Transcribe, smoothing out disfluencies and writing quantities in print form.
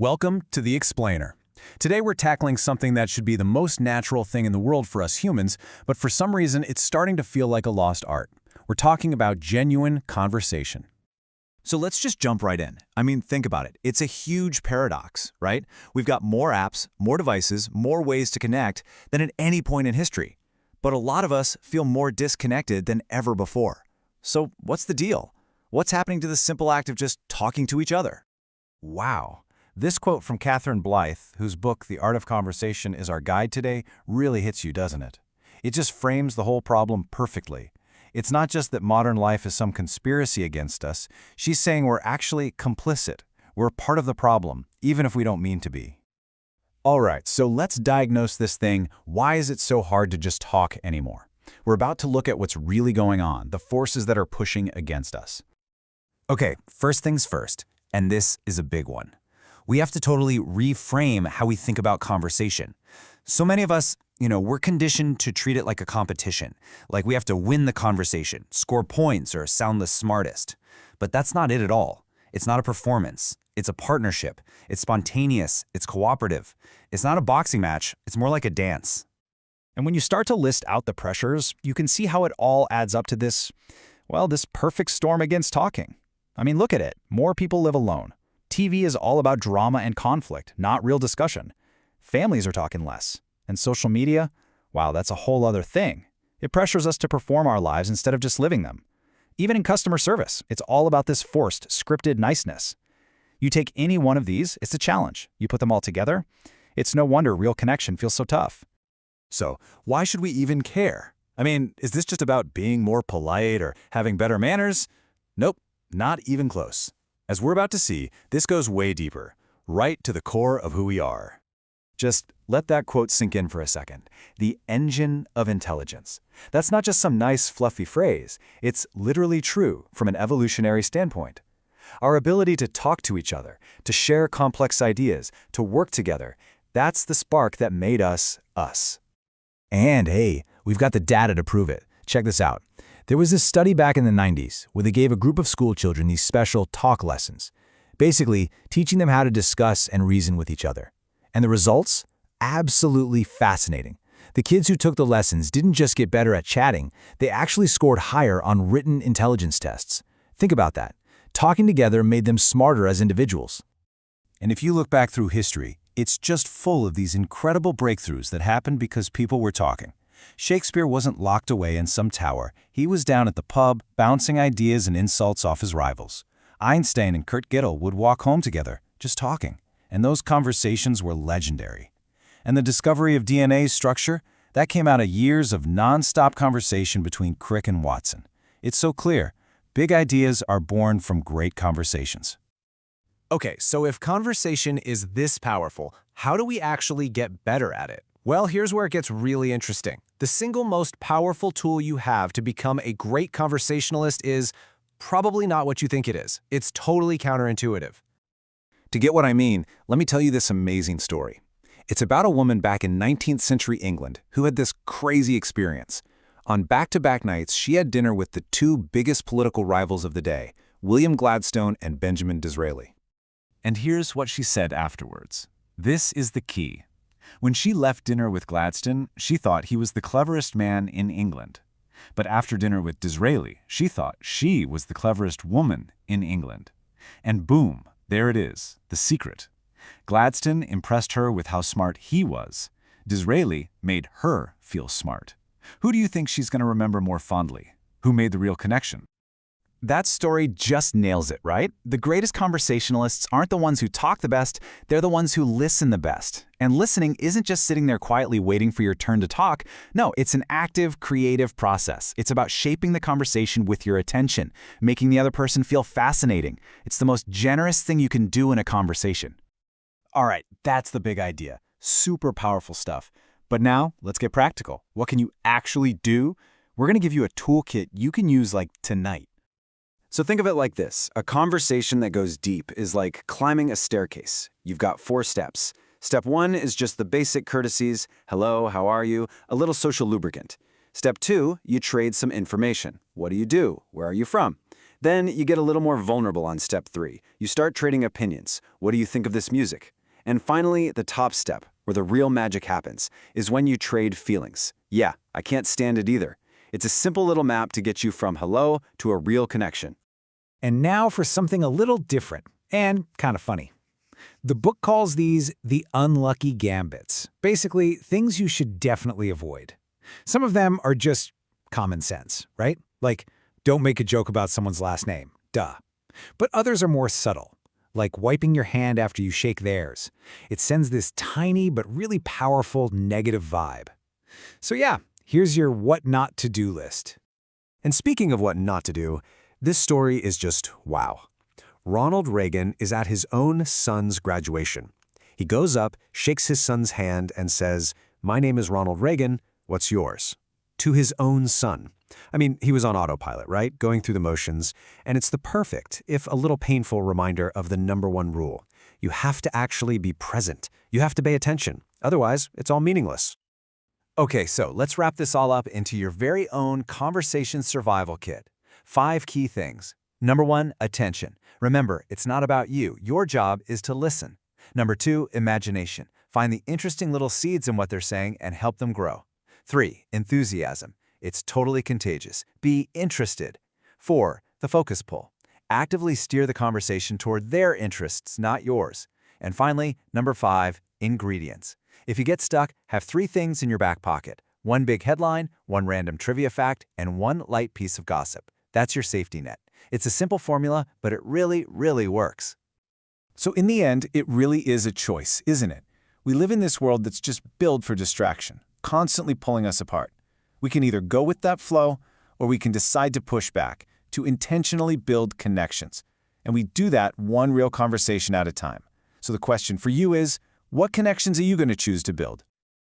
Welcome to The Explainer. Today we're tackling something that should be the most natural thing in the world for us humans, but for some reason it's starting to feel like a lost art. We're talking about genuine conversation. So let's just jump right in. Think about it. It's a huge paradox, right? We've got more apps, more devices, more ways to connect than at any point in history. But a lot of us feel more disconnected than ever before. So what's the deal? What's happening to the simple act of just talking to each other? Wow. This quote from Catherine Blythe, whose book The Art of Conversation is our guide today, really hits you, doesn't it? It just frames the whole problem perfectly. It's not just that modern life is some conspiracy against us. She's saying we're actually complicit. We're part of the problem, even if we don't mean to be. All right, so let's diagnose this thing. Why is it so hard to just talk anymore? We're about to look at what's really going on, the forces that are pushing against us. Okay, first things first, and this is a big one. We have to totally reframe how we think about conversation. So many of us, we're conditioned to treat it like a competition, like we have to win the conversation, score points, or sound the smartest. But that's not it at all. It's not a performance. It's a partnership. It's spontaneous. It's cooperative. It's not a boxing match. It's more like a dance. And when you start to list out the pressures, you can see how it all adds up to this perfect storm against talking. Look at it. More people live alone. TV is all about drama and conflict, not real discussion. Families are talking less. And social media, wow, that's a whole other thing. It pressures us to perform our lives instead of just living them. Even in customer service, it's all about this forced, scripted niceness. You take any one of these, it's a challenge. You put them all together, it's no wonder real connection feels so tough. So, why should we even care? Is this just about being more polite or having better manners? Nope, not even close. As we're about to see, this goes way deeper, right to the core of who we are. Just let that quote sink in for a second. The engine of intelligence. That's not just some nice, fluffy phrase. It's literally true from an evolutionary standpoint. Our ability to talk to each other, to share complex ideas, to work together, that's the spark that made us, us. And hey, we've got the data to prove it. Check this out. There was this study back in the 90s where they gave a group of school children these special talk lessons, basically teaching them how to discuss and reason with each other. And the results? Absolutely fascinating. The kids who took the lessons didn't just get better at chatting, they actually scored higher on written intelligence tests. Think about that. Talking together made them smarter as individuals. And if you look back through history, it's just full of these incredible breakthroughs that happened because people were talking. Shakespeare wasn't locked away in some tower. He was down at the pub, bouncing ideas and insults off his rivals. Einstein and Kurt Gödel would walk home together, just talking. And those conversations were legendary. And the discovery of DNA's structure, that came out of years of non-stop conversation between Crick and Watson. It's so clear. Big ideas are born from great conversations. Okay, so if conversation is this powerful, how do we actually get better at it? Well, here's where it gets really interesting. The single most powerful tool you have to become a great conversationalist is probably not what you think it is. It's totally counterintuitive. To get what I mean, let me tell you this amazing story. It's about a woman back in 19th century England who had this crazy experience. On back-to-back nights, she had dinner with the two biggest political rivals of the day, William Gladstone and Benjamin Disraeli. And here's what she said afterwards. This is the key. When she left dinner with Gladstone, she thought he was the cleverest man in England. But after dinner with Disraeli, she thought she was the cleverest woman in England. And boom, there it is, the secret. Gladstone impressed her with how smart he was. Disraeli made her feel smart. Who do you think she's going to remember more fondly? Who made the real connection? That story just nails it, right? The greatest conversationalists aren't the ones who talk the best, they're the ones who listen the best. And listening isn't just sitting there quietly waiting for your turn to talk. No, it's an active, creative process. It's about shaping the conversation with your attention, making the other person feel fascinating. It's the most generous thing you can do in a conversation. All right, that's the big idea. Super powerful stuff. But now, let's get practical. What can you actually do? We're going to give you a toolkit you can use tonight. So think of it like this. A conversation that goes deep is like climbing a staircase. You've got 4 steps. Step 1 is just the basic courtesies, hello, how are you, a little social lubricant. Step 2, you trade some information. What do you do? Where are you from? Then you get a little more vulnerable on step 3. You start trading opinions. What do you think of this music? And finally, the top step, where the real magic happens, is when you trade feelings. Yeah, I can't stand it either. It's a simple little map to get you from hello to a real connection. And now for something a little different and kind of funny. The book calls these the unlucky gambits. Basically, things you should definitely avoid. Some of them are just common sense, right? Like, don't make a joke about someone's last name. Duh. But others are more subtle, like wiping your hand after you shake theirs. It sends this tiny but really powerful negative vibe. So yeah, here's your what not to do list. And speaking of what not to do, this story is just wow. Ronald Reagan is at his own son's graduation. He goes up, shakes his son's hand, and says, "My name is Ronald Reagan, what's yours?" To his own son. I mean, he was on autopilot, right? Going through the motions, and it's the perfect, if a little painful reminder of the #1 rule. You have to actually be present. You have to pay attention. Otherwise, it's all meaningless. Okay, so let's wrap this all up into your very own conversation survival kit. 5 key things. Number 1, attention. Remember, it's not about you. Your job is to listen. Number 2, imagination. Find the interesting little seeds in what they're saying and help them grow. 3, enthusiasm. It's totally contagious. Be interested. 4, the focus pull. Actively steer the conversation toward their interests, not yours. And finally, number 5, ingredients. If you get stuck, have 3 things in your back pocket. 1 big headline, 1 random trivia fact, and 1 light piece of gossip. That's your safety net. It's a simple formula, but it really, really works. So in the end, it really is a choice, isn't it? We live in this world that's just built for distraction, constantly pulling us apart. We can either go with that flow, or we can decide to push back, to intentionally build connections. And we do that one real conversation at a time. So the question for you is, what connections are you going to choose to build?